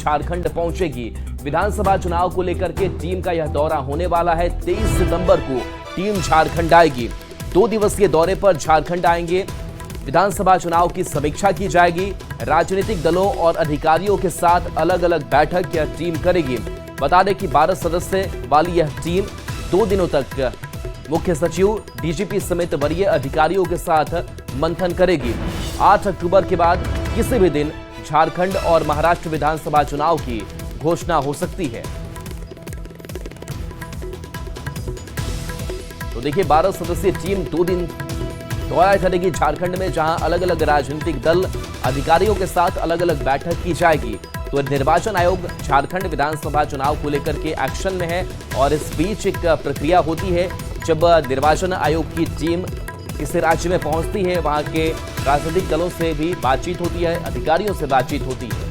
झारखंड पहुंचेगी। विधानसभा चुनाव को लेकर के टीम का यह दौरा होने वाला है। 23 सितंबर को टीम झारखंड आएगी। 2 दिवसीय दौरे पर झारखंड आएंगे। विधानसभा चुनाव की समीक्षा की जाएगी। राजनीतिक दलों और अधिकारियों के साथ अलग अलग बैठक यह टीम करेगी। बता दें कि 12 सदस्य वाली यह टीम 2 दिनों तक मुख्य सचिव, डीजीपी समेत वरीय अधिकारियों के साथ मंथन करेगी। 8 अक्टूबर के बाद किसी भी दिन झारखंड और महाराष्ट्र विधानसभा चुनाव की घोषणा हो सकती है। तो देखिए, 12 सदस्यीय टीम 2 दिन दौरा करेगी झारखंड में, जहां अलग अलग राजनीतिक दल अधिकारियों के साथ अलग अलग बैठक की जाएगी। तो निर्वाचन आयोग झारखंड विधानसभा चुनाव को लेकर के एक्शन में है और इस बीच एक प्रक्रिया होती है जब निर्वाचन आयोग की टीम किसी राज्य में पहुंचती है, वहां के राजनीतिक दलों से भी बातचीत होती है, अधिकारियों से बातचीत होती है।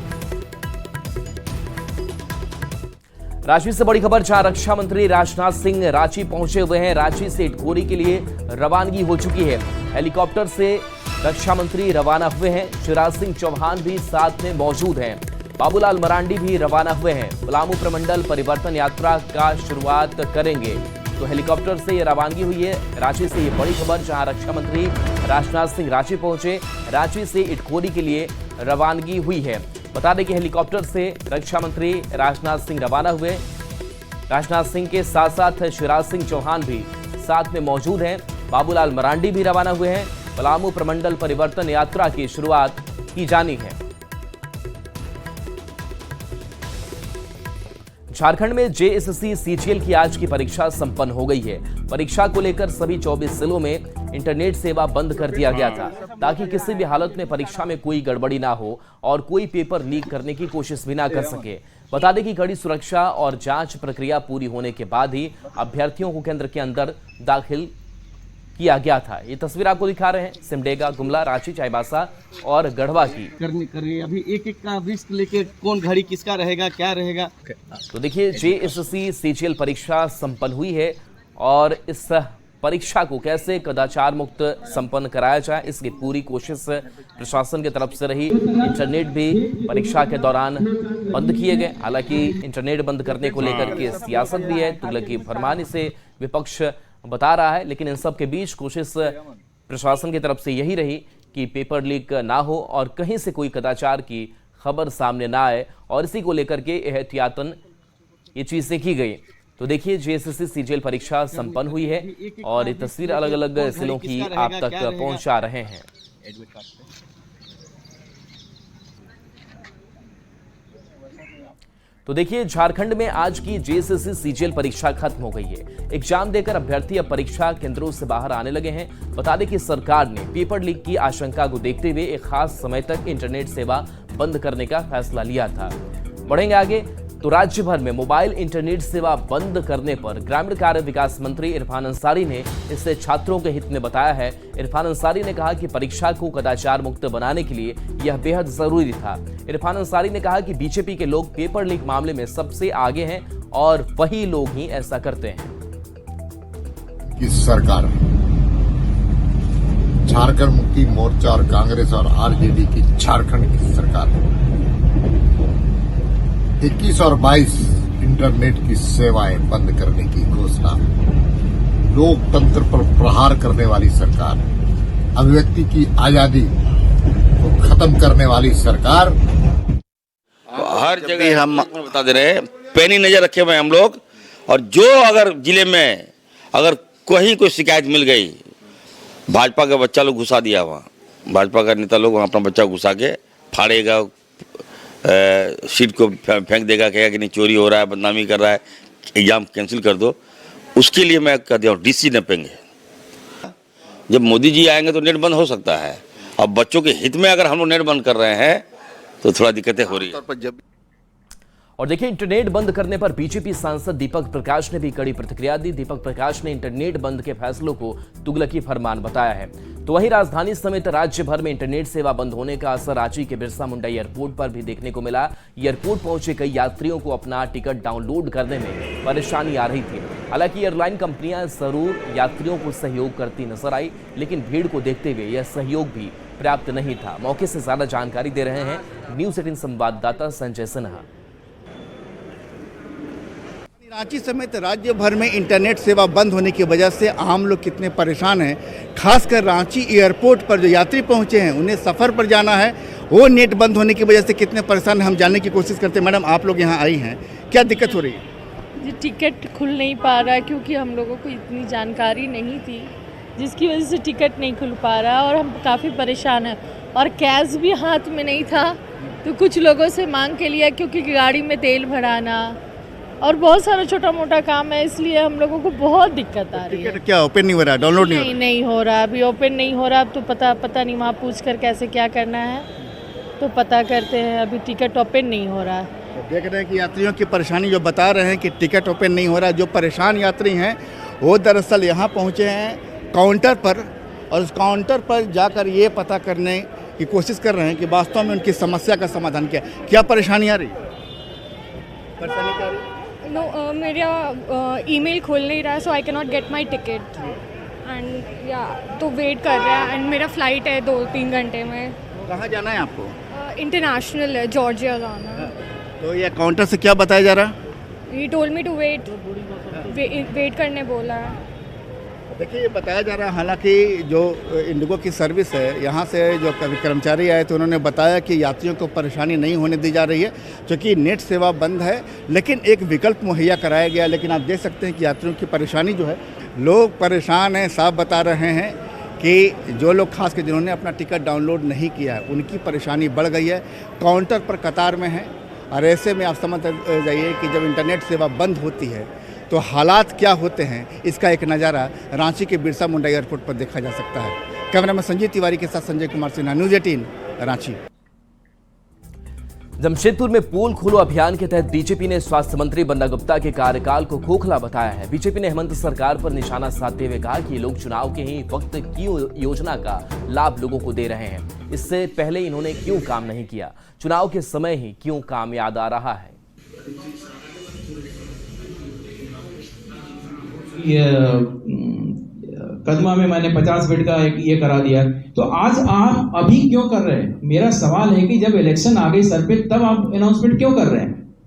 रांची से बड़ी खबर, जहां रक्षा मंत्री राजनाथ सिंह रांची पहुंचे हुए हैं। रांची से इटखोरी के लिए रवानगी हो चुकी है। हेलीकॉप्टर से रक्षा मंत्री रवाना हुए हैं। शिवराज सिंह चौहान भी साथ में मौजूद हैं। बाबूलाल मरांडी भी रवाना हुए हैं। पलामू प्रमंडल परिवर्तन यात्रा का शुरुआत करेंगे। तो हेलीकॉप्टर से ये रवानगी हुई है। रांची से ये बड़ी खबर, जहां रक्षा मंत्री राजनाथ सिंह रांची पहुंचे। रांची से इटखोरी के लिए रवानगी हुई है। बता दें कि हेलीकॉप्टर से रक्षा मंत्री राजनाथ सिंह रवाना हुए। राजनाथ सिंह के साथ साथ शिवराज सिंह चौहान भी साथ में मौजूद हैं। बाबूलाल मरांडी भी रवाना हुए हैं। पलामू प्रमंडल परिवर्तन यात्रा की शुरुआत की जानी है। झारखंड में जेएसएससी सीजीएल की आज की परीक्षा संपन्न हो गई है। परीक्षा को लेकर सभी 24 जिलों में इंटरनेट सेवा बंद कर दिया गया था, ताकि किसी भी हालत में परीक्षा में कोई गड़बड़ी ना हो और कोई पेपर लीक करने की कोशिश भी ना कर सके। बता दें कि कड़ी सुरक्षा और जांच प्रक्रिया पूरी होने के बाद ही अभ्यर्थियों को केंद्र के अंदर दाखिल किया गया था। ये तस्वीर आपको दिखा रहे हैं सिमडेगा, गुमला, रांची, चाईबासा और गढ़वा की। करनी अभी एक एक का रिस्क लेके कौन घड़ी किसका रहेगा, क्या रहेगा। तो देखिए, जेएसएससी सीजीएल परीक्षा संपन्न हुई है और इस परीक्षा को कैसे कदाचार मुक्त संपन्न कराया जाए, इसकी पूरी कोशिश प्रशासन की तरफ से रही। इंटरनेट भी परीक्षा के दौरान बंद किए गए। हालांकि इंटरनेट बंद करने को लेकर के सियासत भी है, तुगलकी फरमान से विपक्ष बता रहा है, लेकिन इन सब के बीच कोशिश प्रशासन की तरफ से यही रही कि पेपर लीक ना हो और कहीं से कोई कदाचार की खबर सामने ना आए, और इसी को लेकर के एहतियातन ये चीजें की गई। तो देखिए, जेएसएससी सीजीएल परीक्षा संपन्न हुई है और ये तस्वीर अलग अलग जिलों की आप तक पहुंचा रहे हैं। तो देखिए, झारखंड में आज की जेएसएससी सीजीएल परीक्षा खत्म हो गई है। एग्जाम देकर अभ्यर्थी अब परीक्षा केंद्रों से बाहर आने लगे हैं। बता दें कि सरकार ने पेपर लीक की आशंका को देखते हुए एक खास समय तक इंटरनेट सेवा बंद करने का फैसला लिया था। बढ़ेंगे आगे, तो राज्य भर में मोबाइल इंटरनेट सेवा बंद करने पर ग्रामीण कार्य विकास मंत्री इरफान अंसारी ने इसे छात्रों के हित में बताया है। इरफान अंसारी ने कहा कि परीक्षा को कदाचार मुक्त बनाने के लिए यह बेहद जरूरी था। इरफान अंसारी ने कहा कि बीजेपी के लोग पेपर लीक मामले में सबसे आगे हैं और वही लोग ही ऐसा करते हैं। इस सरकार झारखंड मुक्ति मोर्चा और कांग्रेस और आरजेडी की झारखंड की सरकार 21 और 22 इंटरनेट की सेवाएं बंद करने की घोषणा, लोकतंत्र पर प्रहार करने वाली सरकार, अभिव्यक्ति की आजादी को खत्म करने वाली सरकार। हर जगह हम बता दे रहे हैं, पैनी नजर रखे हुए हम लोग, और जो अगर जिले में अगर कहीं कोई शिकायत मिल गई, भाजपा का बच्चा लोग घुसा दिया, वहाँ भाजपा का नेता लोग अपना बच्चा घुसा के फाड़ेगा, सीट को फेंक देगा, कहेगा कि नहीं चोरी हो रहा है, बदनामी कर रहा है, एग्जाम कैंसिल कर दो। उसके लिए मैं कह दिया डीसी नपेंगे। जब मोदी जी आएंगे तो नेट बंद हो सकता है। अब बच्चों के हित में अगर हम लोग नेट बंद कर रहे हैं तो थोड़ा दिक्कतें हो रही है। और देखिए, इंटरनेट बंद करने पर बीजेपी सांसद दीपक प्रकाश ने भी कड़ी प्रतिक्रिया दी। दीपक प्रकाश ने इंटरनेट बंद के फैसलों को तुगलकी फरमान बताया है। तो वहीं राजधानी समेत राज्य भर में इंटरनेट सेवा बंद होने का असर रांची के बिरसा मुंडा एयरपोर्ट पर भी देखने को मिला। एयरपोर्ट पहुंचे कई यात्रियों को अपना टिकट डाउनलोड करने में परेशानी आ रही थी। हालांकि एयरलाइन कंपनियां जरूर यात्रियों को सहयोग करती नजर आई, लेकिन भीड़ को देखते हुए यह सहयोग भी पर्याप्त नहीं था। मौके से ज्यादा जानकारी दे रहे हैं न्यूज़ 18 संवाददाता संजय सिन्हा। रांची समेत राज्य भर में इंटरनेट सेवा बंद होने की वजह से आम लोग कितने परेशान हैं। खासकर रांची एयरपोर्ट पर जो यात्री पहुंचे हैं उन्हें सफ़र पर जाना है, वो नेट बंद होने की वजह से कितने परेशान हैं, हम जानने की कोशिश करते हैं। मैडम, आप लोग यहाँ आई हैं, क्या दिक्कत हो रही है? जी, टिकट खुल नहीं पा रहा है क्योंकि हम लोगों को इतनी जानकारी नहीं थी, जिसकी वजह से टिकट नहीं खुल पा रहा और हम काफ़ी परेशान हैं। और कैश भी हाथ में नहीं था तो कुछ लोगों से मांग के लिया, क्योंकि गाड़ी में तेल भराना और बहुत सारा छोटा मोटा काम है, इसलिए हम लोगों को बहुत दिक्कत आ रही है। टिकट क्या ओपन नहीं हो रहा, डाउनलोड नहीं हो रहा? नहीं हो रहा, अभी ओपन नहीं हो रहा। अब तो पता नहीं, वहाँ पूछ कर कैसे क्या करना है तो पता करते हैं। अभी टिकट ओपन नहीं हो रहा है। देख रहे हैं कि यात्रियों की परेशानी जो बता रहे हैं कि टिकट ओपन नहीं हो रहा। जो परेशान यात्री हैं वो दरअसल यहाँ पहुँचे हैं काउंटर पर, और उस काउंटर पर जाकर ये पता करने की कोशिश कर रहे हैं कि वास्तव में उनकी समस्या का समाधान क्या परेशानी आ रही है? परेशानी क्या आ रही है? मेरा ईमेल खुल नहीं रहा है, so I can not get my ticket and या तो वेट कर रहा है। एंड मेरा फ़्लाइट है 2-3 घंटे में। कहाँ जाना है आपको? इंटरनेशनल है, जॉर्जिया जाना है। तो ये काउंटर से क्या बताया जा रहा है? He told me to wait करने बोला है। देखिए, ये बताया जा रहा है, हालांकि जो इंडिगो की सर्विस है यहाँ से जो कर्मचारी आए तो उन्होंने बताया कि यात्रियों को परेशानी नहीं होने दी जा रही है क्योंकि नेट सेवा बंद है, लेकिन एक विकल्प मुहैया कराया गया। लेकिन आप देख सकते हैं कि यात्रियों की परेशानी जो है, लोग परेशान हैं, साफ बता रहे हैं कि जो लोग खास कर जिन्होंने अपना टिकट डाउनलोड नहीं किया है उनकी परेशानी बढ़ गई है, काउंटर पर कतार में है। और ऐसे में आप समझ जाइए कि जब इंटरनेट सेवा बंद होती है तो हालात क्या होते हैं, इसका एक नज़ारा रांची के बिरसा मुंडा एयरपोर्ट पर देखा जा सकता है। कैमरामैन संजीव तिवारी के साथ संजय कुमार सिन्हा, न्यूज़ 18 रांची। जमशेदपुर में पोल खोलो अभियान के तहत बीजेपी ने स्वास्थ्य मंत्री बन्ना गुप्ता के कार्यकाल को खोखला बताया है। बीजेपी ने हेमंत सरकार पर निशाना साधते हुए कहा कि लोग चुनाव के ही वक्त की योजना का लाभ लोगों को दे रहे हैं, इससे पहले इन्होंने क्यों काम नहीं किया, चुनाव के समय ही क्यों काम याद आ रहा है। कदमा में मैंने 50 बेड का एक ये करा दिया, तो आज आप अभी क्यों कर रहे हैं? मेरा सवाल है कि जब इलेक्शन आ गई सर पे, तब आप अनाउंसमेंट क्यों कर रहे हैं?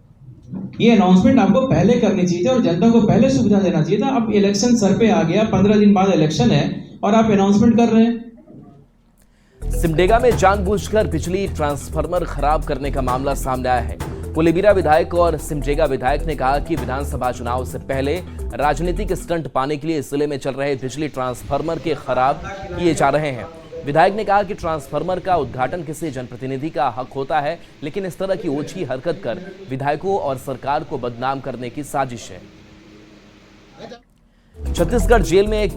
ये अनाउंसमेंट आपको पहले करनी चाहिए और जनता को पहले सुविधा देना चाहिए था। अब इलेक्शन सर पे आ गया, 15 दिन बाद इलेक्शन है और आप अनाउंसमेंट कर रहे हैं। सिमडेगा में जानबूझकर बिजली ट्रांसफार्मर खराब करने का मामला सामने आया है। कुलेबिरा विधायक और सिमडेगा विधायक ने कहा कि विधानसभा चुनाव से पहले राजनीतिक स्टंट पाने के लिए जिले में चल रहे बिजली ट्रांसफार्मर के खराब किए जा रहे हैं। विधायक ने कहा कि ट्रांसफार्मर का उद्घाटन किसी जनप्रतिनिधि का हक होता है, लेकिन इस तरह की ओछी हरकत कर विधायकों और सरकार को बदनाम करने की साजिश है। छत्तीसगढ़ जेल में एक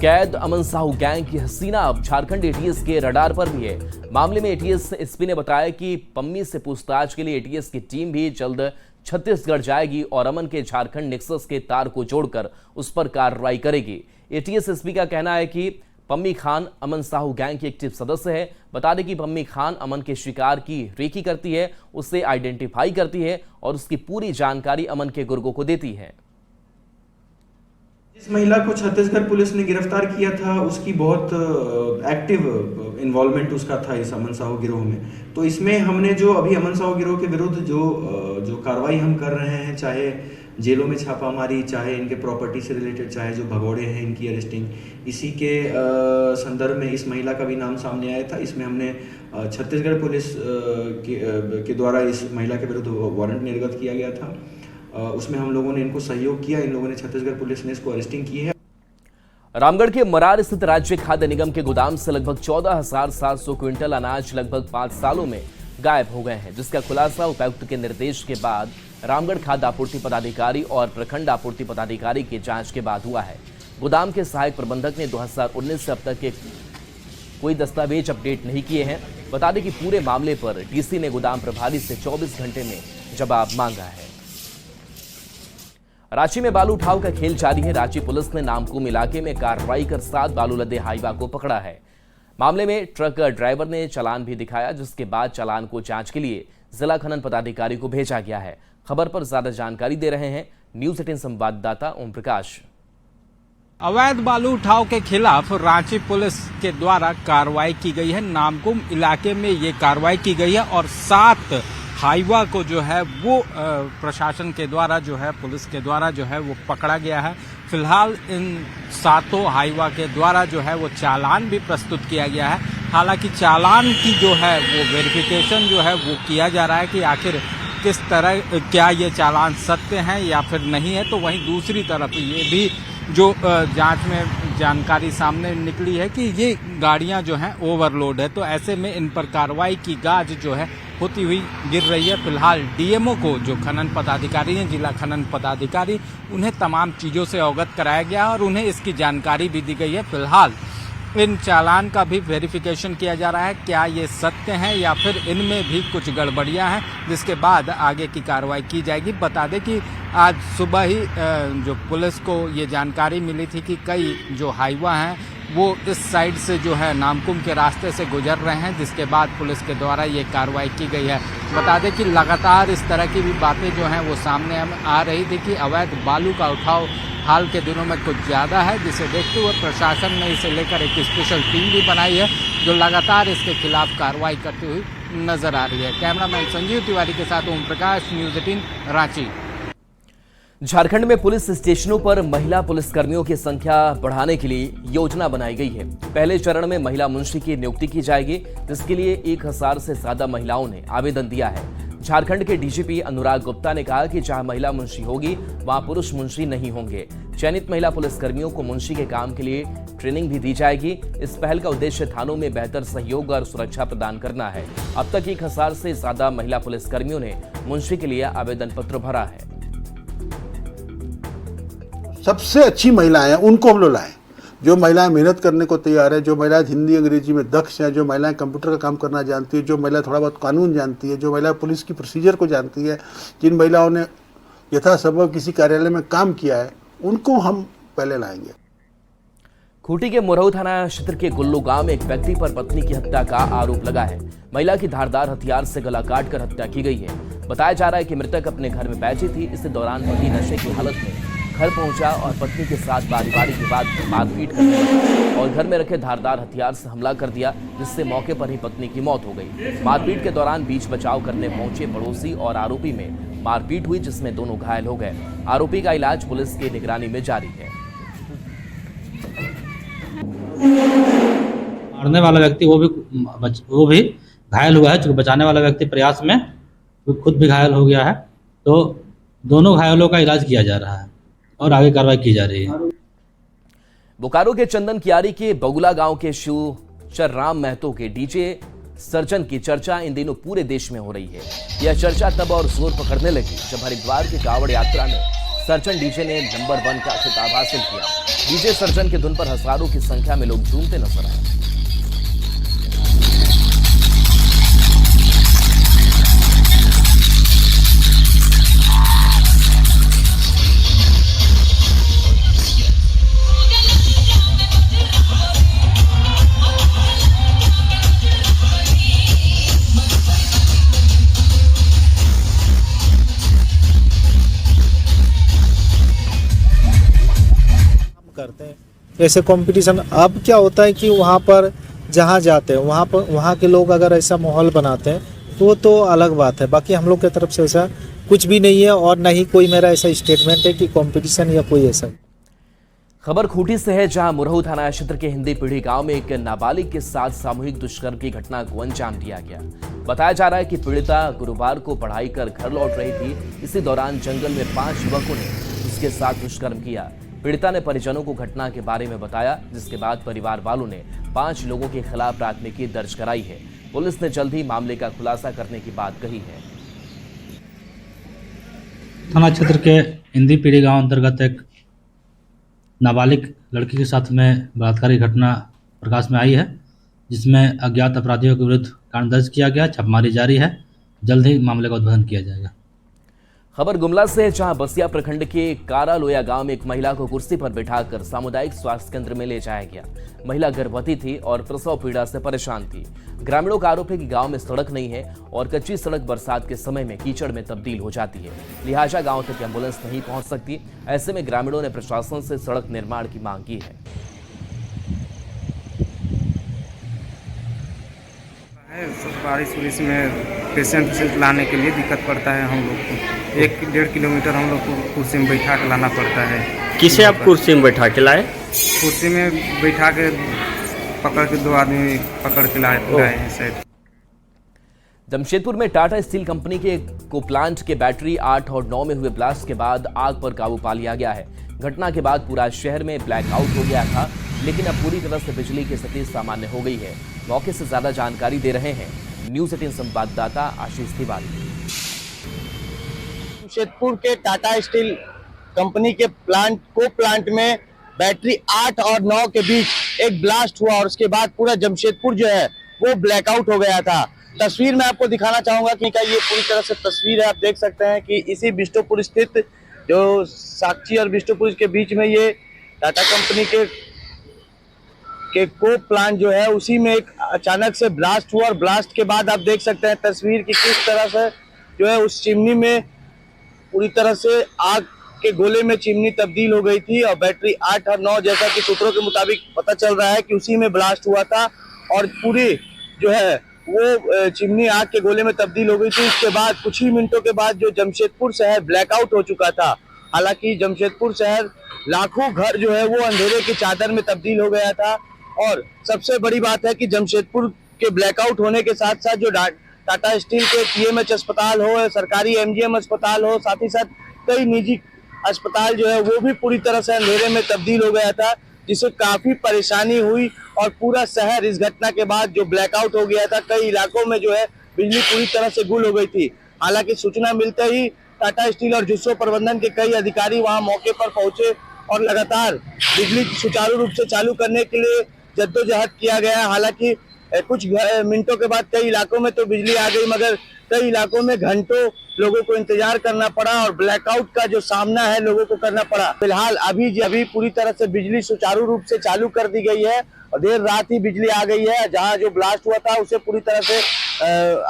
कैद अमन साहू गैंग की हसीना अब झारखंड एटीएस के रडार पर भी है। मामले में एटीएस एसपी ने बताया कि पम्मी से पूछताछ के लिए एटीएस की टीम भी जल्द छत्तीसगढ़ जाएगी और अमन के झारखंड नेक्सस के तार को जोड़कर उस पर कार्रवाई करेगी। एटीएस एसपी का कहना है कि पम्मी खान अमन साहू गैंग की एक्टिव सदस्य है। बता दें कि पम्मी खान अमन के शिकार की रेकी करती है, उसे आइडेंटिफाई करती है और उसकी पूरी जानकारी अमन के गुर्गों को देती है। जिस महिला को छत्तीसगढ़ पुलिस ने गिरफ्तार किया था, उसकी बहुत एक्टिव इन्वॉल्वमेंट उसका था इस अमन साहू गिरोह में। तो इसमें हमने जो अभी अमन साहू गिरोह के विरुद्ध जो कार्रवाई हम कर रहे हैं, चाहे जेलों में छापामारी, चाहे इनके प्रॉपर्टी से रिलेटेड, चाहे जो भगौड़े हैं इनकी अरेस्टिंग, इसी के संदर्भ में इस महिला का भी नाम सामने आया था। इसमें हमने छत्तीसगढ़ पुलिस के द्वारा इस महिला के विरुद्ध वारंट निर्गत किया गया था। उसमें हम लोगों ने इनको सहयोग किया, इन लोगों ने छत्तीसगढ़ पुलिस ने इसको अरेस्टिंग की है। रामगढ़ के मरार स्थित राज्य खाद्य निगम के गोदाम से लगभग 14,700 क्विंटल अनाज लगभग 5 सालों में गायब हो गए हैं, जिसका खुलासा उपायुक्त के निर्देश के बाद रामगढ़ खाद्य आपूर्ति पदाधिकारी और प्रखंड आपूर्ति पदाधिकारी की जांच के बाद हुआ है। गोदाम के सहायक प्रबंधक ने 2019 से अब तक के कोई दस्तावेज अपडेट नहीं किए हैं। बता दें कि पूरे मामले पर डीसी ने गोदाम प्रभारी से 24 घंटे में जवाब मांगा है। रांची में बालू उठाव का खेल जारी है। रांची पुलिस ने नामकुम इलाके में कार्रवाई कर 7 बालू लदे हाईवा को पकड़ा है। मामले में ट्रक ड्राइवर ने चालान भी दिखाया, जिसके बाद चालान को जांच के लिए जिला खनन पदाधिकारी को भेजा गया है। खबर पर ज्यादा जानकारी दे रहे हैं न्यूज़ 18 संवाददाता ओम प्रकाश। अवैध बालू उठाव के खिलाफ रांची पुलिस के द्वारा कार्रवाई की गई है। नामकुम इलाके में ये कार्रवाई की गई है और 7 हाईवा को जो है वो प्रशासन के द्वारा जो है, पुलिस के द्वारा जो है वो पकड़ा गया है। फिलहाल इन 7 हाईवा के द्वारा जो है वो चालान भी प्रस्तुत किया गया है। हालांकि चालान की जो है वो वेरिफिकेशन जो है वो किया जा रहा है कि आखिर किस तरह, क्या ये चालान सत्य हैं या फिर नहीं है। तो वहीं दूसरी तरफ ये भी जो जांच में जानकारी सामने निकली है कि ये गाड़ियां जो हैं ओवरलोड है, तो ऐसे में इन पर कार्रवाई की गाज जो है होती हुई गिर रही है। फिलहाल डीएमओ को, जो खनन पदाधिकारी हैं, जिला खनन पदाधिकारी, उन्हें तमाम चीज़ों से अवगत कराया गया और उन्हें इसकी जानकारी भी दी गई है। फिलहाल इन चालान का भी वेरिफिकेशन किया जा रहा है, क्या ये सत्य हैं या फिर इनमें भी कुछ गड़बड़ियां हैं, जिसके बाद आगे की कार्रवाई की जाएगी। बता दें कि आज सुबह ही जो पुलिस को ये जानकारी मिली थी कि कई जो हाईवा हैं वो इस साइड से जो है नामकुम के रास्ते से गुजर रहे हैं, जिसके बाद पुलिस के द्वारा ये कार्रवाई की गई है। बता दें कि लगातार इस तरह की भी बातें जो हैं वो सामने आ रही थी कि अवैध बालू का उठाव हाल के दिनों में कुछ ज़्यादा है, जिसे देखते हुए प्रशासन ने इसे लेकर एक स्पेशल टीम भी बनाई है जो लगातार इसके खिलाफ कार्रवाई करती हुई नजर आ रही है। कैमरामैन संजीव तिवारी के साथ ओम प्रकाश, न्यूज़ 18 रांची। झारखंड में पुलिस स्टेशनों पर महिला पुलिसकर्मियों की संख्या बढ़ाने के लिए योजना बनाई गई है। पहले चरण में महिला मुंशी की नियुक्ति की जाएगी, जिसके लिए 1000 से ज्यादा महिलाओं ने आवेदन दिया है। झारखंड के डीजीपी अनुराग गुप्ता ने कहा कि जहां महिला मुंशी होगी वहां पुरुष मुंशी नहीं होंगे। चयनित महिला पुलिसकर्मियों को मुंशी के काम के लिए ट्रेनिंग भी दी जाएगी। इस पहल का उद्देश्य थानों में बेहतर सहयोग और सुरक्षा प्रदान करना है। अब तक 1000 से ज्यादा महिला पुलिसकर्मियों ने मुंशी के लिए आवेदन पत्र भरा है। सबसे अच्छी महिलाएं हैं उनको हम लोग लाएं, जो महिलाएं मेहनत करने को तैयार है, जो महिलाएं हिंदी अंग्रेजी में दक्ष हैं, जो महिलाएं कंप्यूटर का काम करना जानती है, जो महिला थोड़ा बहुत कानून जानती है, जो महिला पुलिस की प्रोसीजर को जानती है, जिन महिलाओं ने यथासंभव किसी कार्यालय में काम किया है, उनको हम पहले लाएंगे। खूंटी के मुरहू थाना क्षेत्र के गुल्लू गांव में एक व्यक्ति पर पत्नी की हत्या का आरोप लगा है। महिला की धारदार हथियार से गला काटकर हत्या की गई है। बताया जा रहा है कि मृतक अपने घर में बैठी थी। इस दौरान पति नशे की हालत में घर पहुंचा और पत्नी के साथ बारी-बारी के बाद मारपीट करने लगा और घर में रखे धारदार हथियार से हमला कर दिया, जिससे मौके पर ही पत्नी की मौत हो गई। मारपीट के दौरान बीच बचाव करने पहुंचे पड़ोसी और आरोपी में मारपीट हुई, जिसमें दोनों घायल हो गए। आरोपी का इलाज पुलिस की निगरानी में जारी है। मारने वाला व्यक्ति वो भी घायल हुआ है, जो बचाने वाला व्यक्ति प्रयास में वो खुद भी घायल हो गया है। तो दोनों घायलों का इलाज किया जा रहा है और आगे कार्रवाई की जा रही है। बोकारो के चंदन कियारी के बगुला गांव के शिवचर राम महतो के डीजे सर्जन की चर्चा इन दिनों पूरे देश में हो रही है। यह चर्चा तब और जोर पकड़ने लगी जब हरिद्वार की कांवड़ यात्रा में सर्जन डीजे ने नंबर 1 का खिताब हासिल किया। डीजे सर्जन के धुन पर हजारों की संख्या में लोग झूमते नजर आए। करते हैं ऐसे कंपटीशन। अब क्या होता है कि वहाँ पर जहाँ जाते हैं वहाँ के लोग अगर ऐसा माहौल बनाते हैं तो वो तो अलग बात है। बाकी हम लोग की तरफ से ऐसा कुछ भी नहीं है और न ही कोई मेरा ऐसा स्टेटमेंट है कि कंपटीशन या कोई ऐसा। खबर खूंटी से है, जहां मुरहू थाना क्षेत्र के हिंदी पीढ़ी गांव में एक नाबालिग के साथ सामूहिक दुष्कर्म की घटना को अंजाम दिया गया। बताया जा रहा है कि पीड़िता गुरुवार को पढ़ाई कर घर लौट रही थी। इसी दौरान जंगल में 5 युवकों ने उसके साथ दुष्कर्म किया। पीड़िता ने परिजनों को घटना के बारे में बताया, जिसके बाद परिवार वालों ने 5 लोगों के खिलाफ प्राथमिकी दर्ज कराई है। पुलिस ने जल्द ही मामले का खुलासा करने की बात कही है। थाना क्षेत्र के हिंदी पीढ़ी गांव अंतर्गत एक नाबालिग लड़की के साथ में बलात्कार की घटना प्रकाश में आई है, जिसमें अज्ञात अपराधियों के विरुद्ध कांड दर्ज किया गया। छापेमारी जारी है, जल्द ही मामले का उद्भेदन किया जाएगा। खबर गुमला से है, जहां बसिया प्रखंड के कारा लोया गांव में एक महिला को कुर्सी पर बिठाकर सामुदायिक स्वास्थ्य केंद्र में ले जाया गया। महिला गर्भवती थी और प्रसव पीड़ा से परेशान थी। ग्रामीणों का आरोप है कि गांव में सड़क नहीं है और कच्ची सड़क बरसात के समय में कीचड़ में तब्दील हो जाती है, लिहाजा गांव तक एम्बुलेंस नहीं पहुंच सकती। ऐसे में ग्रामीणों ने प्रशासन से सड़क निर्माण की मांग की है। बारिश में पेशेंट से लाने के लिए दिक्कत पड़ता है हम लोग को। 1-1.5 किलोमीटर हम लोग को कुर्सी में बैठा के लाना पड़ता है। किसे आप कुर्सी में बैठा के लाए? कुर्सी में बैठा के पकड़ के 2 आदमी पकड़ के लाए हैं शायद। जमशेदपुर में टाटा स्टील कंपनी के को प्लांट के बैटरी 8 और 9 में हुए ब्लास्ट के बाद आग पर काबू पा लिया गया है। घटना के बाद पूरा शहर में ब्लैकआउट हो गया था, लेकिन अब पूरी तरह से बिजली की स्थिति सामान्य हो गई है। मौके से ज्यादा जानकारी दे रहे हैं न्यूज़ 18 संवाददाता आशीष तिवारी। जमशेदपुर के टाटा स्टील कंपनी के प्लांट में बैटरी 8 और 9 के बीच एक ब्लास्ट हुआ और उसके बाद पूरा जमशेदपुर जो है वो ब्लैकआउट हो गया था। तस्वीर मैं आपको दिखाना चाहूंगा कि ये पूरी तरह से तस्वीर है। आप देख सकते हैं कि इसी बिष्टुपुर स्थित जो साक्षी और बिष्टुपुर के बीच में ये टाटा कंपनी के को प्लांट जो है उसी में एक अचानक से ब्लास्ट हुआ और ब्लास्ट के बाद आप देख सकते हैं तस्वीर की किस तरह से जो है उस चिमनी में पूरी तरह से आग के गोले में चिमनी तब्दील हो गई थी और बैटरी 8 और 9 जैसा कि सूत्रों के मुताबिक पता चल रहा है कि उसी में ब्लास्ट हुआ था और पूरी जो है वो चिमनी आग के गोले में तब्दील हो गई थी। इसके बाद कुछ ही मिनटों के बाद जो जमशेदपुर शहर ब्लैकआउट हो चुका था। हालांकि जमशेदपुर शहर लाखों घर जो है वो अंधेरे की चादर में तब्दील हो गया था और सबसे बड़ी बात है कि जमशेदपुर के ब्लैकआउट होने के साथ साथ जो टाटा स्टील के पीएमएच अस्पताल हो, सरकारी एमजीएम अस्पताल हो, साथ ही साथ कई निजी अस्पताल जो है वो भी पूरी तरह से अंधेरे में तब्दील हो गया था, जिससे काफी परेशानी हुई और पूरा शहर इस घटना के बाद जो ब्लैकआउट हो गया था। कई इलाकों में जो है बिजली पूरी तरह से गुल हो गई थी। हालांकि सूचना मिलते ही टाटा स्टील और जुस्सो प्रबंधन के कई अधिकारी वहां मौके पर पहुंचे और लगातार बिजली सुचारू रूप से चालू करने के लिए जद्दोजहद किया गया। हालांकि कुछ मिनटों के बाद कई इलाकों में तो बिजली आ गई, मगर कई इलाकों में घंटों लोगों को इंतजार करना पड़ा और ब्लैकआउट का जो सामना है लोगों को करना पड़ा। फिलहाल अभी पूरी तरह से बिजली सुचारू रूप से चालू कर दी गई है और देर रात ही बिजली आ गई है। जहां जो ब्लास्ट हुआ था उसे पूरी तरह से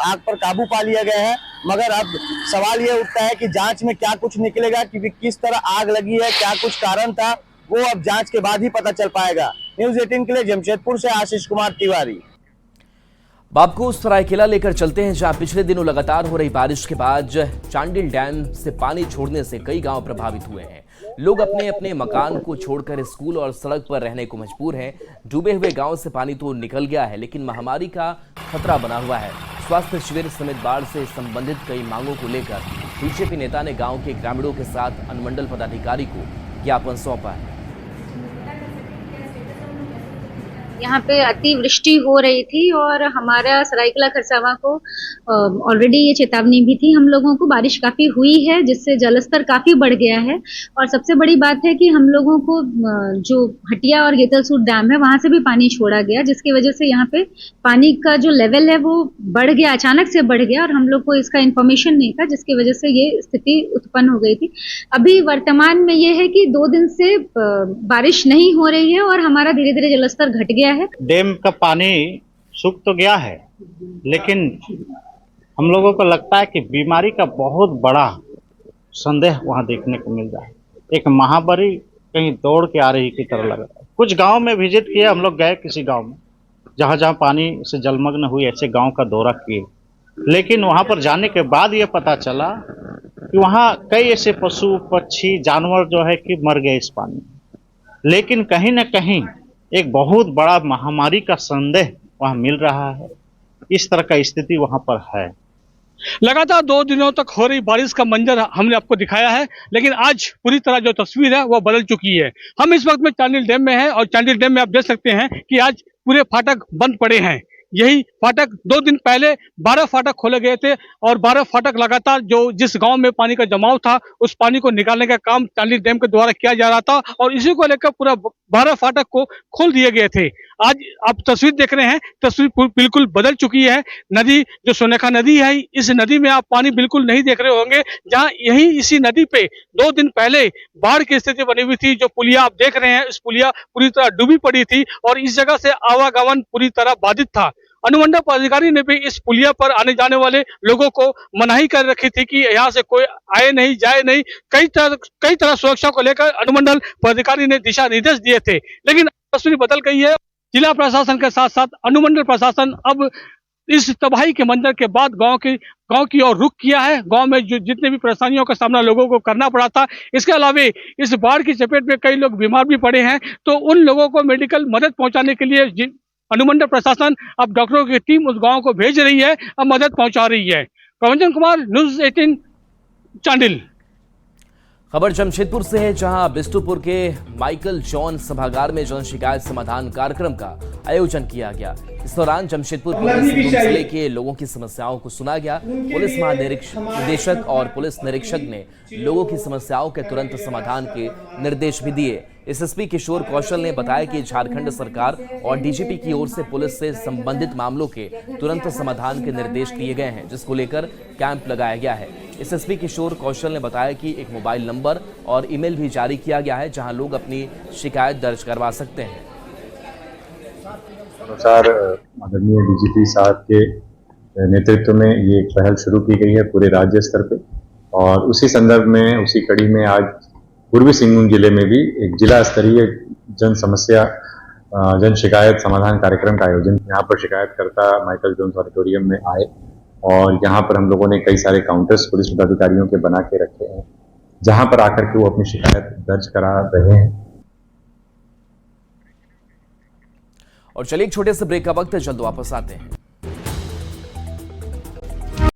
आग पर काबू पा लिया गया है, मगर अब सवाल ये उठता है कि जांच में क्या कुछ निकलेगा कि किस तरह आग लगी है, क्या कुछ कारण था, वो अब जांच के बाद ही पता चल पाएगा। न्यूज़ 18 के लिए जमशेदपुर से आशीष कुमार तिवारी। आपको सरायकेला लेकर चलते हैं, जहां पिछले दिनों लगातार हो रही बारिश के बाद चांडिल डैम से पानी छोड़ने से कई गांव प्रभावित हुए हैं। लोग अपने अपने मकान को छोड़कर स्कूल और सड़क पर रहने को मजबूर हैं। डूबे हुए गांव से पानी तो निकल गया है, लेकिन महामारी का खतरा बना हुआ है। स्वास्थ्य शिविर समेत बाढ़ से संबंधित कई मांगों को लेकर बीजेपी नेता ने गाँव के ग्रामीणों के साथ अनुमंडल पदाधिकारी को ज्ञापन सौंपा है। यहाँ पे अतिवृष्टि हो रही थी और हमारा सरायकेला खरसावां को ऑलरेडी ये चेतावनी भी थी हम लोगों को। बारिश काफी हुई है जिससे जलस्तर काफी बढ़ गया है और सबसे बड़ी बात है कि हम लोगों को जो हटिया और गेतलसूर डैम है वहां से भी पानी छोड़ा गया, जिसकी वजह से यहाँ पे पानी का जो लेवल है वो बढ़ गया, अचानक से बढ़ गया और हम लोग को इसका इन्फॉर्मेशन नहीं था, जिसकी वजह से ये स्थिति उत्पन्न हो गई थी। अभी वर्तमान में ये है कि 2 दिन से बारिश नहीं हो रही है और हमारा धीरे धीरे जलस्तर घट गया है। डैम का पानी सूख तो गया है, लेकिन हम लोगों को लगता है कि बीमारी का बहुत बड़ा संदेह वहां देखने को मिल रहा है। एक महामारी कहीं दौड़ के आ रही की तरह लग रहा है। कुछ गांव में विजिट किए, हम लोग गए किसी गांव में जहां जहां पानी से जलमग्न हुई, ऐसे गांव का दौरा किए, लेकिन वहां पर जाने के बाद ये पता चला कि वहां कई ऐसे पशु पक्षी जानवर जो है कि मर गए इस पानी में। लेकिन कहीं ना कहीं एक बहुत बड़ा महामारी का संदेह वहां मिल रहा है। इस तरह का स्थिति वहां पर है। लगातार 2 दिनों तक हो रही बारिश का मंजर हमने आपको दिखाया है, लेकिन आज पूरी तरह जो तस्वीर है वो बदल चुकी है। हम इस वक्त में चांडिल डैम में हैं और चांडिल डैम में आप देख सकते हैं कि आज पूरे फाटक बंद पड़े हैं। यही फाटक 2 दिन पहले 12 फाटक खोले गए थे और 12 फाटक लगातार जो जिस गांव में पानी का जमाव था उस पानी को निकालने का काम चांडिल डैम के द्वारा किया जा रहा था और इसी को लेकर पूरा 12 फाटक को खोल दिए गए थे। आज आप तस्वीर देख रहे हैं, तस्वीर बिल्कुल बदल चुकी है। नदी जो सोनेखा नदी है, इस नदी में आप पानी बिल्कुल नहीं देख रहे होंगे, जहां यही इसी नदी पे 2 दिन पहले बाढ़ की स्थिति बनी हुई थी। जो पुलिया आप देख रहे हैं, इस पुलिया पूरी तरह डूबी पड़ी थी और इस जगह से आवागमन पूरी तरह बाधित था। अनुमंडल पदाधिकारी ने भी इस पुलिया पर आने जाने वाले लोगों को मनाही कर रखी थी कि यहाँ से कोई आए नहीं जाए नहीं। कई तरह सुरक्षा को लेकर अनुमंडल पदाधिकारी ने दिशा निर्देश दिए थे, लेकिन तस्वीर बदल गई है। जिला प्रशासन के साथ साथ अनुमंडल प्रशासन अब इस तबाही के मंजर के बाद गांव की ओर रुख किया है। गांव में जो जितने भी परेशानियों का सामना लोगों को करना पड़ा था, इसके अलावा इस बाढ़ की चपेट में कई लोग बीमार भी पड़े हैं, तो उन लोगों को मेडिकल मदद पहुंचाने के लिए अनुमंडल प्रशासन अब डॉक्टरों की टीम उस गांव को भेज रही है, अब मदद पहुंचा रही है। प्रवंजन कुमार, न्यूज़ 18 चांडिल। खबर जमशेदपुर से है, जहां बिष्टुपुर के माइकल जॉन सभागार में जन शिकायत समाधान कार्यक्रम का आयोजन किया गया। इस दौरान जमशेदपुर पुलिस जिले के लोगों की समस्याओं को सुना गया। पुलिस महानिदेशक और पुलिस निरीक्षक ने लोगों की समस्याओं के तुरंत समाधान के निर्देश भी दिए। एसएसपी किशोर कौशल ने बताया कि झारखंड सरकार और डीजीपी की ओर से पुलिस से संबंधित मामलों के तुरंत समाधान के निर्देश दिए गए हैं, जिसको लेकर कैंप लगाया गया है। एसएसपी किशोर कौशल ने बताया कि एक मोबाइल नंबर और ईमेल भी जारी किया गया है, जहां लोग अपनी शिकायत दर्ज करवा सकते हैं। अनुसार आदरणीय डीजीपी साहब के नेतृत्व में ये एक पहल शुरू की गई है पूरे राज्य स्तर पे, और उसी संदर्भ में, उसी कड़ी में आज पूर्वी सिंहभूम जिले में भी एक जिला स्तरीय जन शिकायत समाधान कार्यक्रम का आयोजन। यहाँ पर शिकायतकर्ता माइकल जोन्स ऑडिटोरियम में आए और यहाँ पर हम लोगों ने कई सारे काउंटर्स पुलिस पदाधिकारियों के बना के रखे हैं, जहाँ पर आकर के वो अपनी शिकायत दर्ज करा रहे हैं। और चलिए एक छोटे से ब्रेक का वक्त है, जल्द वापस आते हैं।